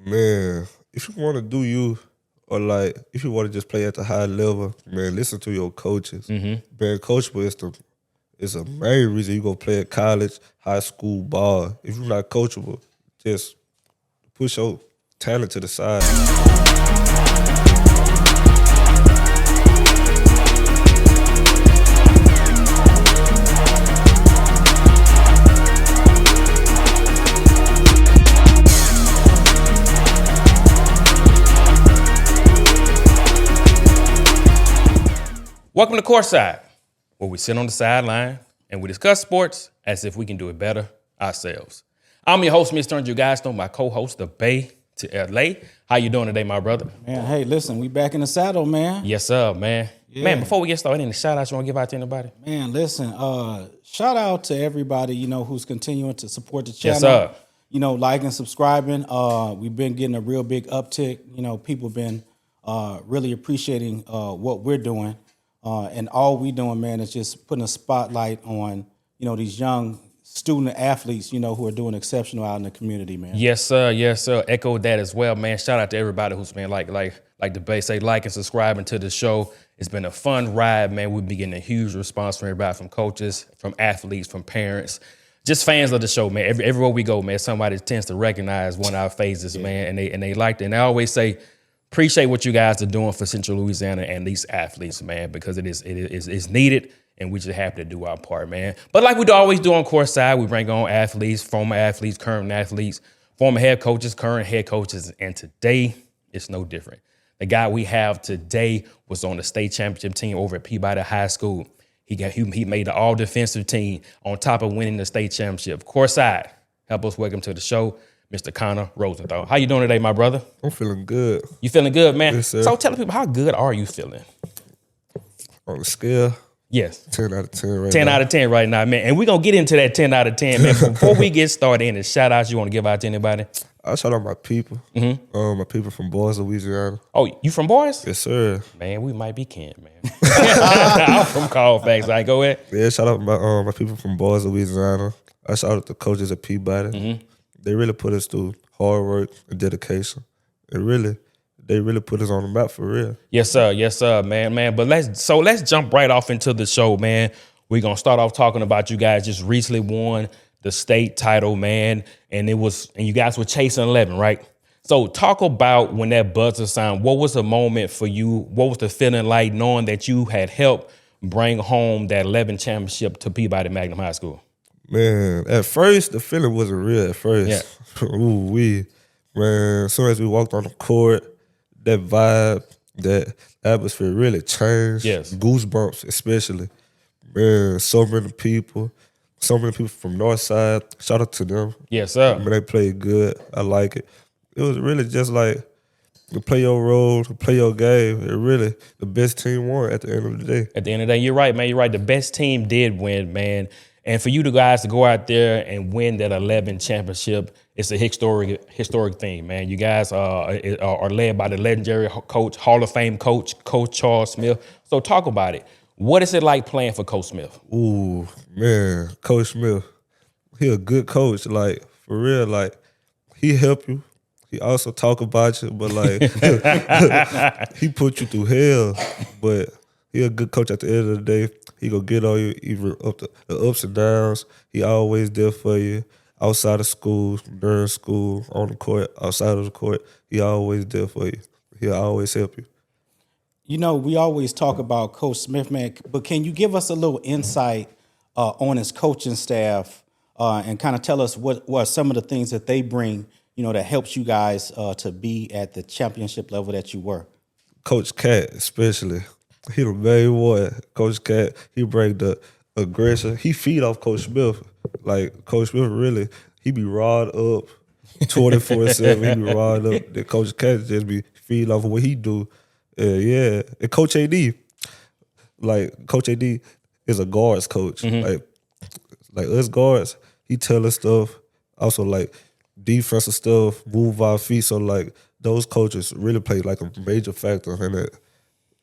Man, if you want to do you, or like if you want to just play at the high level, man, listen to your coaches. Being coachable is a main reason you go play at college, high school ball. If you're not coachable, just push your talent to the side. Welcome to CourtSide, where we sit on the sideline and we discuss sports as if we can do it better ourselves. I'm your host, Mr. You guys know my co-host, the Bay to LA. How you doing today, my brother? Man, hey, listen, we back in the saddle, man. Yes, sir, man. Yeah. Man, before we get started, any shout-outs you want to give out to anybody? Man, listen, shout out to everybody, who's continuing to support the channel. Yes, sir. Liking, subscribing. We've been getting a real big uptick. People been really appreciating what we're doing. And all we doing, man, is just putting a spotlight on, these young student athletes, who are doing exceptional out in the community, man. Yes, sir. Yes, sir. Echo that as well, man. Shout out to everybody who's been like the Bay say, like and subscribing to the show. It's been a fun ride, man. We've been getting a huge response from everybody, from coaches, from athletes, from parents, just fans of the show, man. Everywhere we go, man, somebody tends to recognize one of our faces, man, and they like it. And I always say, appreciate what you guys are doing for Central Louisiana and these athletes, man, because it's needed, and we just happy to do our part, man. But like we always do on CourtSide, we bring on athletes, former athletes, current athletes, former head coaches, current head coaches, and today it's no different. The guy we have today was on the state championship team over at Peabody High School. He made the all-defensive team on top of winning the state championship. CourtSide, help us welcome to the show, Mr. Connor Rosenthal. How you doing today, my brother? I'm feeling good. You feeling good, man? Yes, sir. So tell the people, how good are you feeling? On the scale, Yes. 10 out of 10 right 10 now. out of 10 right now, man. And we're going to get into that 10 out of 10, man. Before we get started, any shout-outs you want to give out to anybody? I shout out my people. My people from Boys, Louisiana. Oh, you from Boys? Yes, sir. Man, we might be kin, man. I'm from Colfax. Like, go ahead. Yeah, shout out my people from Boys, Louisiana. I shout out the coaches at Peabody. They really put us through hard work and dedication. They really put us on the map for real. Yes, sir, man. But let's jump right off into the show, man. We're gonna start off talking about you guys just recently won the state title, man, and you guys were chasing 11, right? So talk about when that buzzer sound. What was the moment for you? What was the feeling like knowing that you had helped bring home that 11 championship to Peabody Magnum High School? Man, at first the feeling wasn't real. At first, man. As soon as we walked on the court, that vibe, that atmosphere really changed. Yes. Goosebumps, especially. Man, so many people from Northside. Shout out to them. Yes, sir. Man, they played good. I like it. It was really just like to play your role, to play your game. It really, the best team won at the end of the day. At the end of the day, you're right, man. You're right. The best team did win, man. And for you guys to go out there and win that 11 championship, it's a historic thing, man. You guys are led by the legendary coach, Hall of Fame coach Charles Smith. So talk about it. What is it like playing for Coach Smith? Ooh, man, Coach Smith, he a good coach. Like, for real, like, he help you. He also talk about you, but like, he put you through hell. But he a good coach at the end of the day. He gonna get on you even up the ups and downs. He always there for you. Outside of school, during school, on the court, outside of the court, he always there for you. He'll always help you. We always talk about Coach Smith, man, but can you give us a little insight on his coaching staff and kind of tell us what are some of the things that they bring, that helps you guys to be at the championship level that you were? Coach Cat, especially. He the main one. Coach Cat, he bring the aggression. He feed off Coach Smith. Like, Coach Smith really, he be rawed up 24/7. He be rawed up. Then Coach Cat just be feed off of what he do. And Coach AD, like, Coach AD is a guards coach. Like us guards, he tell us stuff. Also, like, defensive stuff, move our feet. So, like, those coaches really play, like, a major factor in that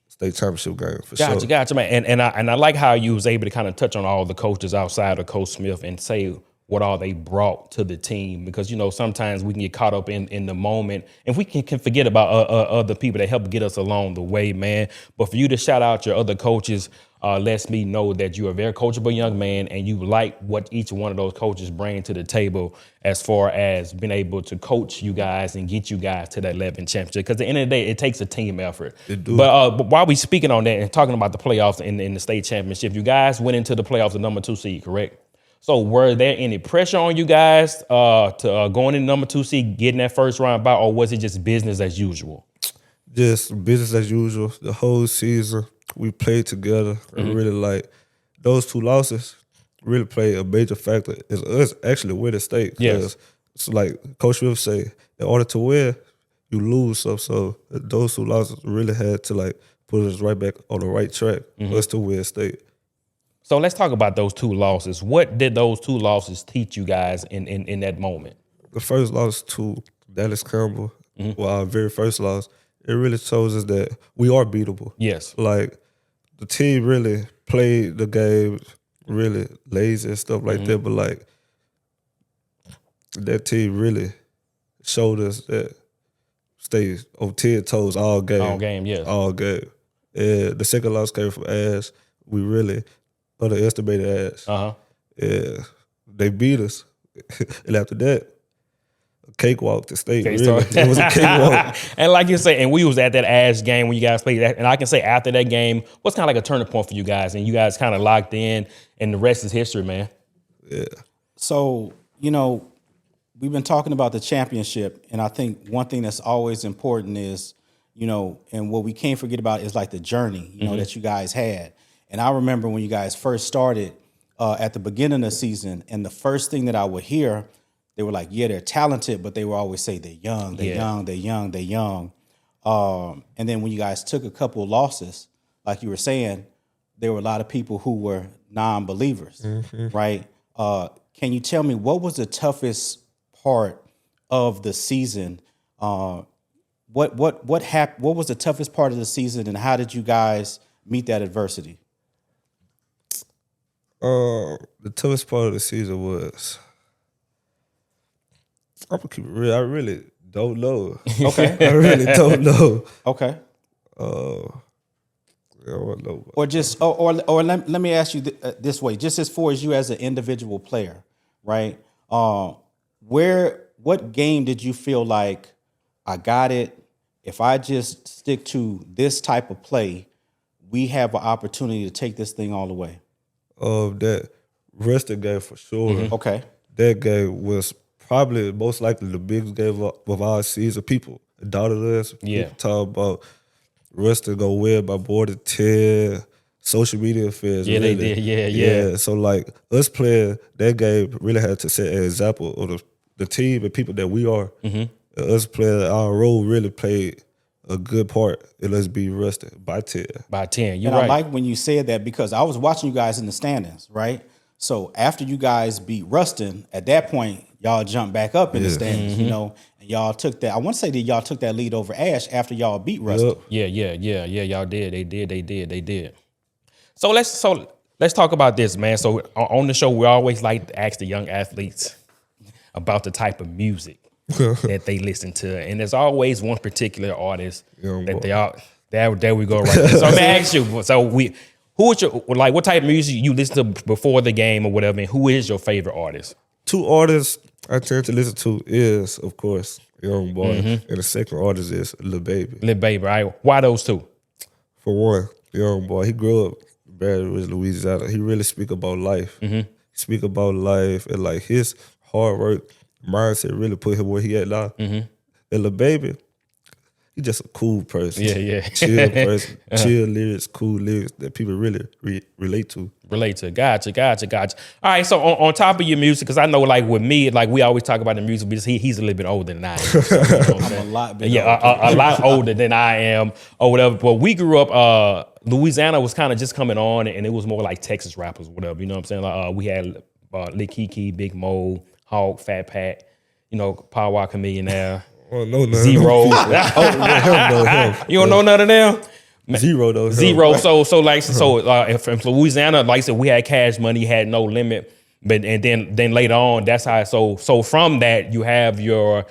state championship game for sure. Gotcha, man. And I like how you was able to kind of touch on all the coaches outside of Coach Smith and say what all they brought to the team, because sometimes we can get caught up in the moment, and we can forget about other people that help get us along the way, man. But for you to shout out your other coaches lets me know that you're a very coachable young man, and you like what each one of those coaches bring to the table as far as being able to coach you guys and get you guys to that 11 championship. Because at the end of the day, it takes a team effort. But while we speaking on that and talking about the playoffs in the state championship, you guys went into the playoffs the number 2 seed, correct? So were there any pressure on you guys to going in number 2 seed, getting that first round bye, or was it just business as usual? Just business as usual. The whole season we played together, and really like those 2 losses really played a major factor in us actually winning state. Yes. It's like Coach Swift say, in order to win, you lose stuff. So those 2 losses really had to like put us right back on the right track for us to win state. So let's talk about those 2 losses. What did those 2 losses teach you guys in that moment? The first loss to Dallas Campbell, well, our very first loss, it really shows us that we are beatable. Yes. Like, the team really played the game really lazy and stuff like that, but like, that team really showed us that stay on 10 toes all game. All game, yes. All game. And the second loss came from Ash. We really underestimated Ash. Yeah, they beat us. And after that, a cakewalk to state. Really. It was a cakewalk. And like you say, and we was at that Ash game when you guys played that. And I can say after that game, what's kind of like a turning point for you guys? And you guys kind of locked in, and the rest is history, man. Yeah. So, we've been talking about the championship, and I think one thing that's always important is, and what we can't forget about is like the journey, that you guys had. And I remember when you guys first started at the beginning of the season, and the first thing that I would hear, they were like, yeah, they're talented, but they would always say they're young, they're young, they're young, they're young. And then when you guys took a couple of losses, like you were saying, there were a lot of people who were non-believers, right? Can you tell me what was the toughest part of the season? What was the toughest part of the season, and how did you guys meet that adversity? The toughest part of the season was, I'm gonna keep it real, I really don't know. Okay. I really don't know. Okay. I don't know. Or just, or let me ask you this way, just as far as you as an individual player, right? What game did you feel like, I got it, if I just stick to this type of play, we have an opportunity to take this thing all the way? That rested game for sure. Okay. That game was probably most likely the biggest game of our season. People doubted us. Yeah. People talk about Rustin go win by more than 10. Social media affairs. Yeah, really. they did. Yeah. So like us playing that game really had to set an example of the team and people that we are. Us playing our role really played a good part in us being Rustin by 10. By 10, you're And right. I like when you said that, because I was watching you guys in the standings, right? So after you guys beat Rustin, at that point, y'all jumped back up in the standings, and y'all took that. I want to say that y'all took that lead over Ash after y'all beat Rustin. Yeah, y'all did. They did. So let's talk about this, man. So on the show, we always like to ask the young athletes about the type of music that they listen to, and there's always one particular artist that they are. There we go, right there. So I'm gonna ask you. So who is your, like, what type of music you listen to before the game or whatever, and who is your favorite artist? 2 artists I tend to listen to is, of course, Young Boy, and the second artist is Lil Baby. Lil Baby, right? Why those 2? For one, Young Boy, he grew up in Baton Rouge, Louisiana. He really speak about life. He speak about life, and like his hard work mindset really put him where he at now. And Lil Baby, he just a cool person. Yeah. Chill person. Chill lyrics, cool lyrics that people really relate to. Gotcha. All right, so on top of your music, because I know, like, with me, like, we always talk about the music, because he's a little bit older than I am. So, you know what I'm saying? I'm a lot bit a lot older than I am or whatever. But we grew up, Louisiana was kind of just coming on, and it was more like Texas rappers or whatever. You know what I'm saying? Like, we had Lil Kiki, Big Mo, Hawk, Fat Pat, Power Walker Millionaire. Oh, no, Zero. You don't know none of them? Zero though. Zero. So from Louisiana, like I said, we had Cash Money, had No Limit. But and then later on, that's how. So from that, you have your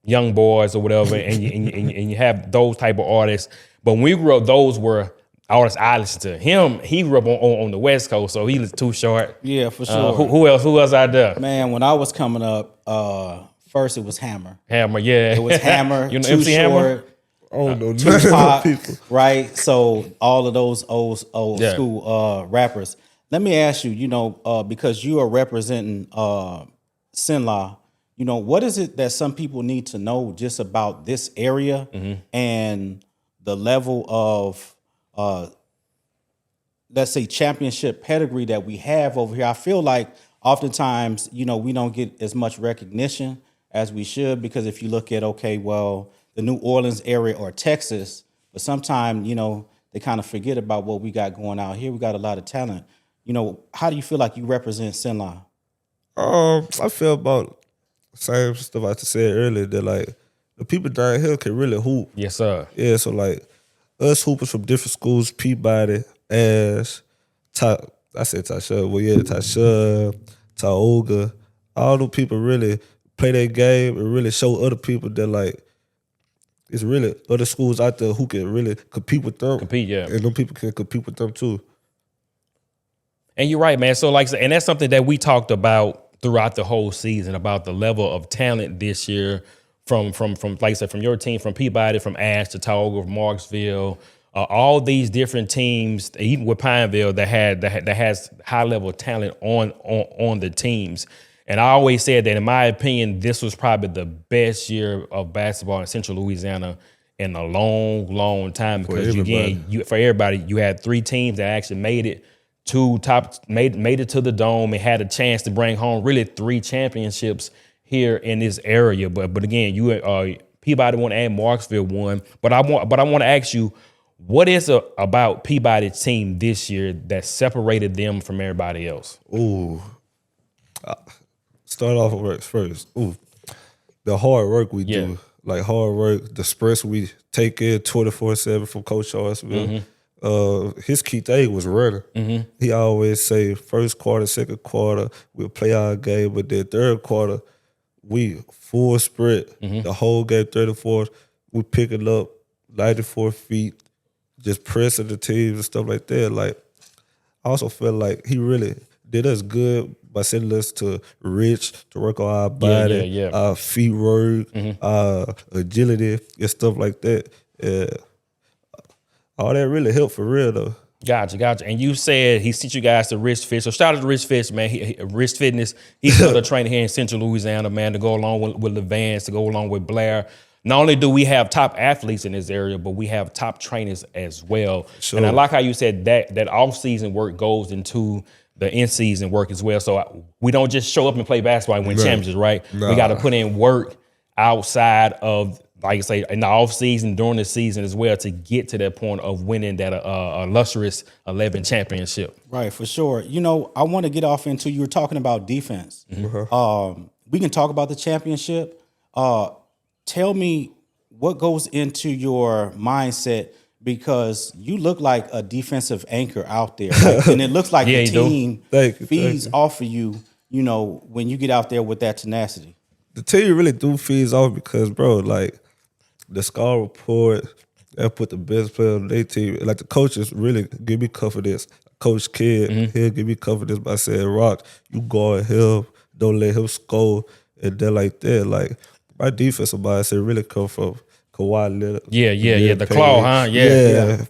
young boys or whatever, and you have those type of artists. But when we grew up, those were artists I listened to. Him, he grew up on the West Coast, so he was too short. Yeah, for sure. Who else out there? Man, when I was coming up, first it was Hammer. Hammer, yeah. It was Hammer, you know Too MC Short, Hammer? Oh no, Tupac, people. right? So all of those old Yeah. school rappers. Let me ask you, because you are representing Sinla, what is it that some people need to know just about this area and the level of let's say championship pedigree that we have over here? I feel like oftentimes, we don't get as much recognition as we should, because if you look at, the New Orleans area or Texas, but sometimes, they kind of forget about what we got going out here. We got a lot of talent. How do you feel like you represent Sinla? I feel about the same stuff I said earlier, that like the people down here can really hoop. Yes, sir. Yeah, so like us hoopers from different schools, Peabody, Ash, Tasha, Tioga, all those people really play their game and really show other people that like it's really other schools out there who can really compete with them. Yeah. And them people can compete with them too. And you're right, man. So and that's something that we talked about throughout the whole season, about the level of talent this year from like I said, from your team, from Peabody, from Ash to Tioga, from Marksville, all these different teams, even with Pineville, that has high level talent on the teams. And I always said that, in my opinion, this was probably the best year of basketball in Central Louisiana in a long, long time. Because for everybody, you had 3 teams that actually made it made it to the Dome and had a chance to bring home really 3 championships here in this area. But again, Peabody won and Marksville won. But I want to ask you, what is about Peabody's team this year that separated them from everybody else? Ooh. Start off with first. Ooh. The hard work we do. Like hard work, the stress we take in 24/7 from Coach Charlesville. His key thing was running. He always say first quarter, second quarter, we'll play our game, but then third quarter, we full sprint. The whole game, 34th, we picking up 94 feet, just pressing the teams and stuff like that. Like, I also felt like he really did us good by sending us to Rich to work on our body, our feet work, our agility and stuff like that. All that really helped for real though. Gotcha. And you said he sent you guys to Rich Fit. So shout out to Rich Fit, man. Rich Fitness. He's another trainer here in Central Louisiana, man, to go along with LeVance, to go along with Blair. Not only do we have top athletes in this area, but we have top trainers as well. Sure. And I like how you said that off-season work goes into the in-season work as well. So we don't just show up and play basketball and win championships, right? Nah. We got to put in work outside of, like I say, in the off season, during the season as well, to get to that point of winning that illustrious 11 championship. Right, for sure. I want to get off into, you were talking about defense. We can talk about the championship. Tell me what goes into your mindset, because you look like a defensive anchor out there. And it looks like the team feeds off of you, when you get out there with that tenacity. The team really do feeds off because, bro, like, the score report, they'll put the best player on their team. Like, the coaches really give me confidence. Coach Kidd, he'll give me confidence by saying, Rock, you guard him, don't let him score, and then like that. Like, my defensive mindset really come from Kawhi Leonard. Yeah. The claw, huh? Yeah.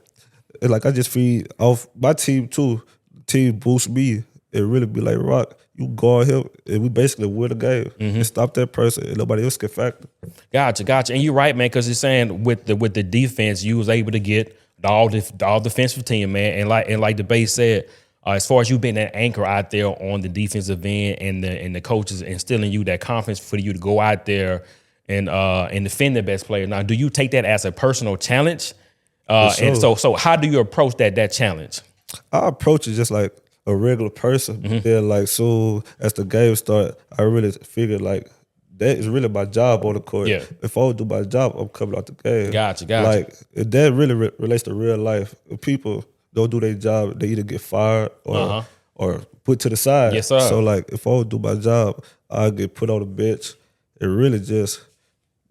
And like, I just feed off my team too. The team boosts me and really be like, Rock, you guard him, and we basically win the game and stop that person, and nobody else can factor. Gotcha. And you're right, man, because you're saying with the defense, you was able to get all defensive team, man, and like the base said, as far as you being an anchor out there on the defensive end, and the coaches instilling you that confidence for you to go out there and defend the best player. Now, do you take that as a personal challenge? Sure. And so how do you approach that challenge? I approach it just like a regular person. Then like, so as the game start, I really figured like that is really my job on the court. Yeah. If I don't do my job, I'm coming out the game. Gotcha. Like, that really relates to real life. The don't do their job, they either get fired or put to the side. Yes, sir. So like if I don't do my job, I get put on the bench. It really just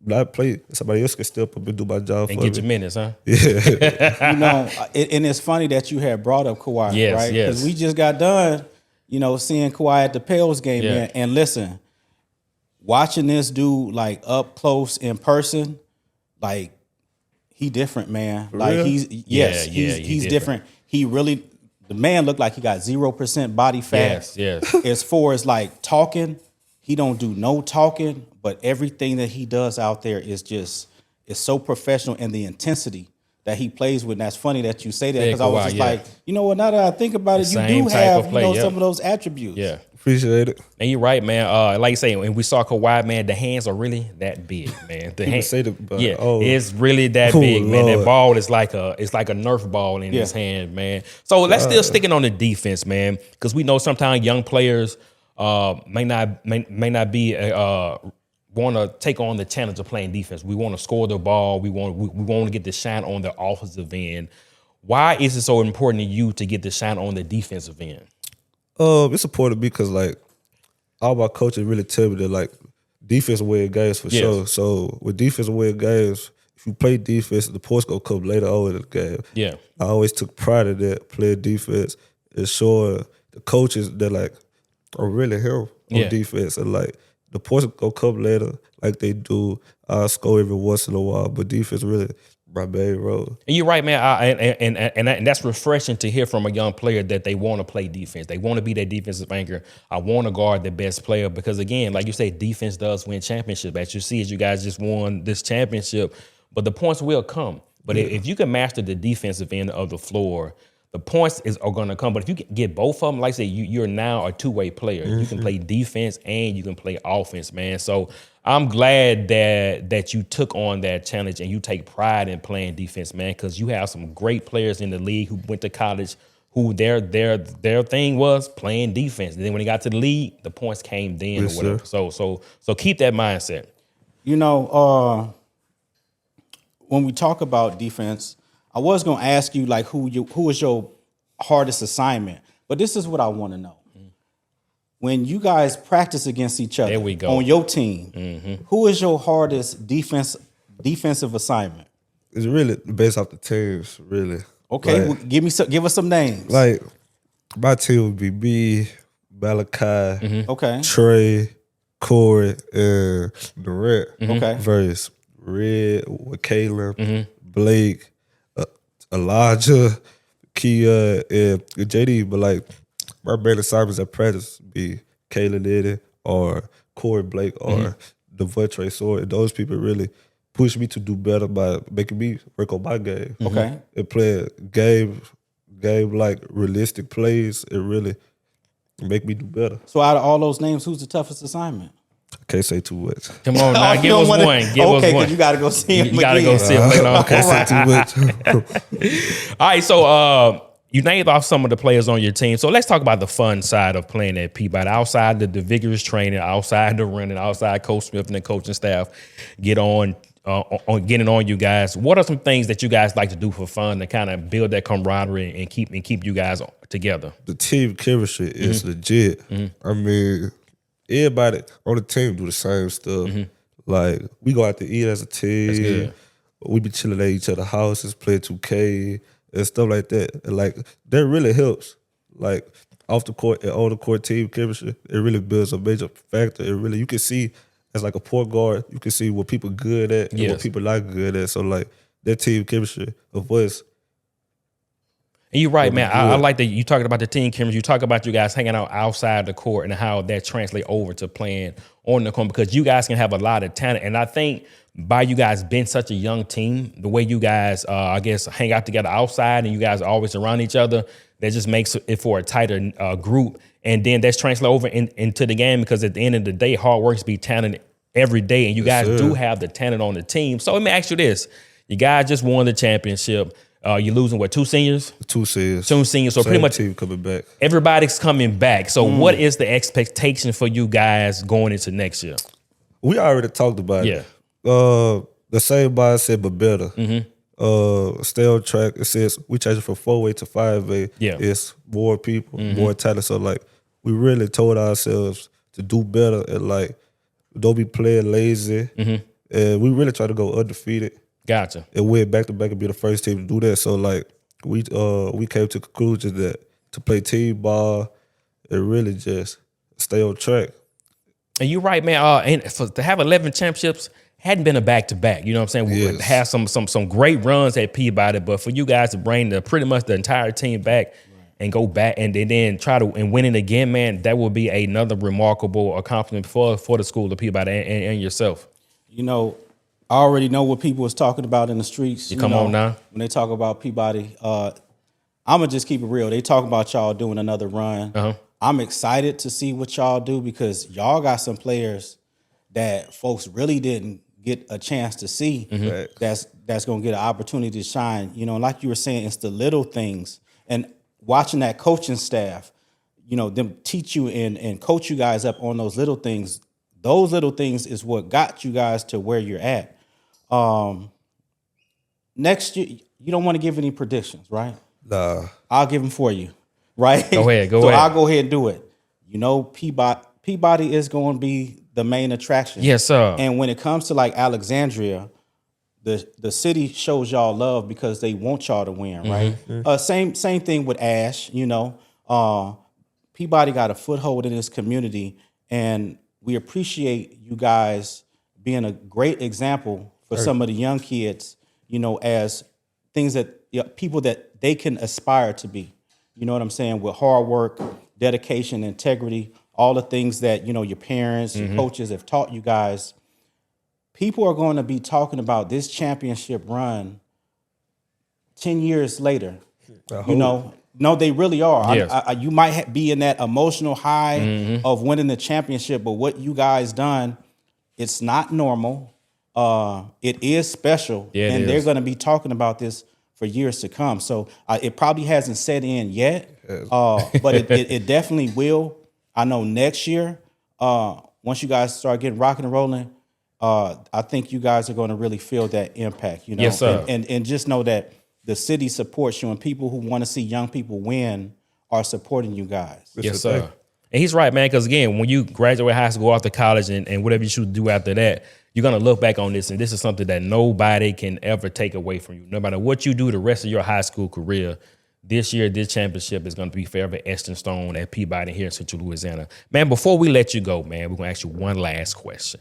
not play. Somebody else can step up and do my job And for get me. your minutes, huh? Yeah. You know, and it's funny that you had brought up Kawhi, Yes, right? yes. Because we just got done, you know, seeing Kawhi at the Pels game, Yeah. man. And listen, watching this dude like up close in person, like he different, man. Like real? he's he different. He really, the man looked like he got 0% body fat. Yes. As far as like talking, he don't do no talking, but everything that he does out there is so professional, and the intensity that he plays with. And that's funny that you say that, because I was just like, you know what? Now that I think about it, you same do type have of play, you know yep. some of those attributes. Yeah. Appreciate it. And you're right, man. Like you say, when we saw Kawhi, man, the hands are really that big, man. The hands, say that, but, it's really that oh, big, man. That Lord. ball is like a Nerf ball in his hand, man. So let's still sticking on the defense, man, because we know sometimes young players may not be want to take on the challenge of playing defense. We want to score the ball. We want to get the shine on the offensive end. Why is it so important to you to get the shine on the defensive end? It's important because like all my coaches really tell me that like defense win games for sure. So with defense win games, if you play defense, the points gonna come later on in the game. Yeah. I always took pride in that, playing defense and showing the coaches that like are really here on defense, and like the points gonna come later like they do. I score every once in a while, but defense really my main role. And you're right, man. And that's refreshing to hear from a young player that they want to play defense. They want to be that defensive anchor. I want to guard the best player because, again, like you say, defense does win championship. As you see, as you guys just won this championship, but the points will come. But if you can master the defensive end of the floor, the points are going to come. But if you can get both of them, like I say, you're now a two-way player. You can play defense and you can play offense, man. So I'm glad that you took on that challenge and you take pride in playing defense, man, because you have some great players in the league who went to college who their thing was playing defense. And then when they got to the league, the points came then or whatever. So keep that mindset. You know, when we talk about defense, I was going to ask you like who was your hardest assignment, but this is what I want to know. When you guys practice against each other There we go. on your team, who is your hardest defensive assignment? It's really based off the teams, really. Okay, Like, well, give us some names. like my team would be me, Malachi, Okay, Trey, Corey, and Durant. okay. Versus Red with Caleb, Blake, Elijah, Kia, and JD. But like my main assignments at practice be Caleb Liddy or Corey Blake or Devontae Sword. Those people really push me to do better by making me work on my game. Okay. And play game like realistic plays. It really make me do better. So out of all those names, who's the toughest assignment? I can't say too much. Come on now, You give don't us wanna- one. Give us okay, one. because you got to go see him You gotta again. go see him later on. I can't say too much. All right, so you named off some of the players on your team. So let's talk about the fun side of playing at Peabody. Outside the vigorous training, outside the running, outside Coach Smith and the coaching staff getting on you guys. What are some things that you guys like to do for fun to kind of build that camaraderie and keep you guys together? The team chemistry is legit. I mean, everybody on the team do the same stuff. Like, we go out to eat as a team. That's good. We be chilling at each other's houses, play 2K and stuff like that. And like, that really helps. Like, off the court and on the court team chemistry, it really builds a major factor. It really, you can see as like a point guard, you can see what people good at and what people not good at. So like, that team chemistry of us. And you're right, man. I like that you talking about the team chemistry. You talk about you guys hanging out outside the court and how that translates over to playing on the court, because you guys can have a lot of talent. And I think by you guys being such a young team, the way you guys, I guess, hang out together outside and you guys are always around each other, that just makes it for a tighter group. And then that's translated over into the game, because at the end of the day, hard work is be talented every day. And you guys do have the talent on the team. So let me ask you this. You guys just won the championship. You're losing, what, 2 seniors? 2 seniors. 2 seniors. So Same pretty much team coming back. everybody's coming back. So what is the expectation for you guys going into next year? We already talked about it. The same mindset, but better. stay on track. It says we change it from 4A to 5A. Yeah. It's more people, more talent. So like we really told ourselves to do better and like don't be playing lazy. And we really try to go undefeated. Gotcha. And win back to back and be the first team to do that. So like we came to the conclusion that to play team ball and really just stay on track. And you're right, man. And to have 11 championships hadn't been a back-to-back. You know what I'm saying? We Yes. had some great runs at Peabody, but for you guys to bring pretty much the entire team back and go back and then try to win it again, man, that would be another remarkable accomplishment for the school of Peabody and yourself. You know, I already know what people was talking about in the streets. You come on now. When they talk about Peabody, I'm going to just keep it real. They talk about y'all doing another run. I'm excited to see what y'all do because y'all got some players that folks really didn't get a chance to see. That's going to get an opportunity to shine. You know, like you were saying, it's the little things. And watching that coaching staff, you know, them teach you and coach you guys up on those little things. Those little things is what got you guys to where you're at. Next year, you don't want to give any predictions, right? Nah. I'll give them for you, right? Go ahead. So I'll go ahead and do it. You know, Peabody is going to be the main attraction. Yes, sir. And when it comes to like Alexandria, the city shows y'all love because they want y'all to win, right? Same thing with Ash. You know, Peabody got a foothold in this community, and we appreciate you guys being a great example for some of the young kids. You know, as things that people that they can aspire to be. You know what I'm saying? With hard work, dedication, integrity, all the things that, you know, your parents, your coaches have taught you guys. People are going to be talking about this championship run 10 years later. You know, no, they really are. Yes. You might be in that emotional high of winning the championship, but what you guys done, it's not normal. It is special, and they're going to be talking about this for years to come. So it probably hasn't set in yet, but it definitely will. I know next year, once you guys start getting rocking and rolling, I think you guys are going to really feel that impact. You know, yes, sir. And just know that the city supports you, and people who want to see young people win are supporting you guys. Yes, sir. And he's right, man, because again, when you graduate high school, go off to college, and whatever you should do after that, you're going to look back on this, and this is something that nobody can ever take away from you. No matter what you do the rest of your high school career, this year, this championship is going to be forever etched in stone at Peabody here in Central Louisiana. Man, before we let you go, man, we're going to ask you one last question.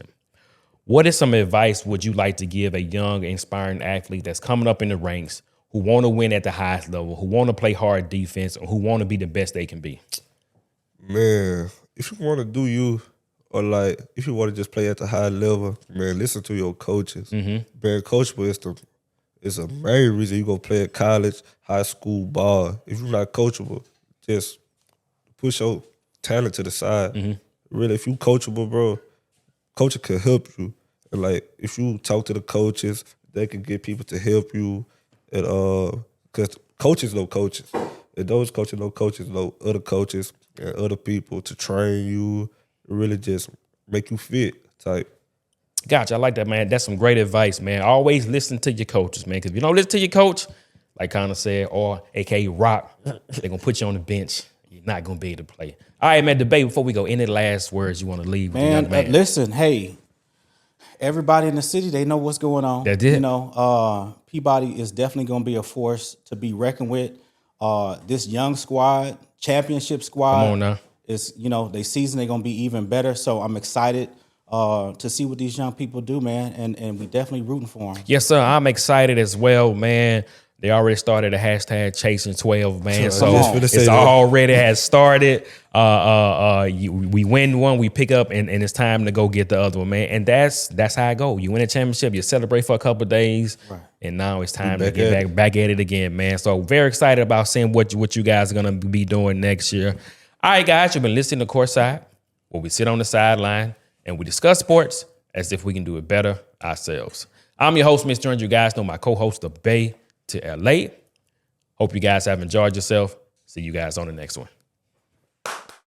What is some advice would you like to give a young, inspiring athlete that's coming up in the ranks, who want to win at the highest level, who want to play hard defense, or who want to be the best they can be? Man, if you want to do you, or like if you want to just play at the high level, man, listen to your coaches. Being coachable is a main reason you go play at college, high school ball. If you're not coachable, just push your talent to the side. Really, if you coachable, bro, coaching can help you. And like if you talk to the coaches, they can get people to help you. And because coaches know coaches. And those coaches know other coaches and other people to train you, really just make you fit type. Gotcha. I like that, man. That's some great advice, man. Always listen to your coaches, man. Because if you don't listen to your coach, like Connor said, or AKA Rock, they're going to put you on the bench. You're not going to be able to play. All right, man, Debate, before we go, any last words you want to leave with the young man? Listen, hey, everybody in the city, they know what's going on. That's it. You know, Peabody is definitely going to be a force to be reckoned with. This young squad, championship squad, Come on now. is, you know, they season they're going to be even better. So I'm excited to see what these young people do, man, and we definitely rooting for them. Yes, sir. I'm excited as well, man. They already started a hashtag chasing 12, man. So it's already has started. We win one, we pick up, and it's time to go get the other one, man. And that's how I go. You win a championship, you celebrate for a couple of days, and now it's time to get back at it again, man. So very excited about seeing what you guys are gonna be doing next year. All right, guys, you've been listening to CourtSide, where we sit on the sideline and we discuss sports as if we can do it better ourselves. I'm your host, Mr. Jones. You guys know my co-host, the Bay to LA. Hope you guys have enjoyed yourself. See you guys on the next one.